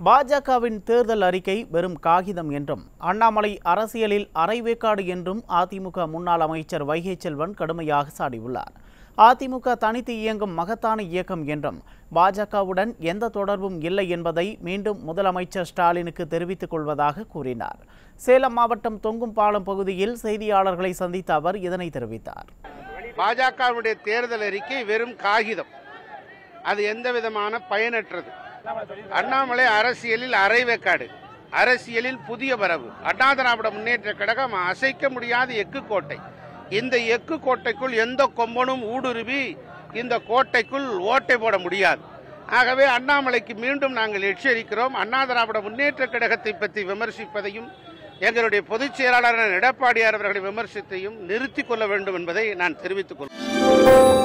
பாஜகவின் தேர்தல் அறிக்கை வெறும் காகிதம் என்றும் அண்ணாமலை அரசியலில் அரைவேக்காடு என்றும் அதிமுக முன்னாள் அமைச்சர் வைகை செல்வன் கடுமையாக சாடியுள்ளார். அதிமுக தனித்து இயங்கும் மகத்தான இயக்கம் என்றும் பாஜகவுடன் எந்த தொடர்பும் இல்லை என்பதை மீண்டும் முதலமைச்சர் ஸ்டாலினுக்கு தெரிவித்துக் கொள்வதாக கூறினார். சேலம் மாவட்டம் தொங்கும்பாலம் பகுதியில் செய்தியாளர்களை சந்தித்த அவர் இதனை தெரிவித்தார். பாஜகவுடைய தேர்தல் அறிக்கை வெறும் காகிதம், அது எந்த விதமான பயனற்றது. அண்ணாமலை அரசியலில் அரைவேக்காடு, அரசியலில் புதிய வரவு. அண்ணா திராவிட முன்னேற்ற கழகம் அசைக்க முடியாத எக்கு கோட்டை. இந்த எக்கு கோட்டைக்குள் எந்த கொம்பனும் ஊடுருவி இந்த கோட்டைக்குள் ஓட்டை போட முடியாது. ஆகவே அண்ணாமலைக்கு மீண்டும் நாங்கள் எச்சரிக்கிறோம். அண்ணா திராவிட முன்னேற்ற கழகத்தை பற்றி விமர்சிப்பதையும் எங்களுடைய பொதுச் செயலாளர் எடப்பாடியார் அவர்களை விமர்சித்தையும் நிறுத்திக் கொள்ள வேண்டும் என்பதை நான் தெரிவித்துக் கொள்கிறேன்.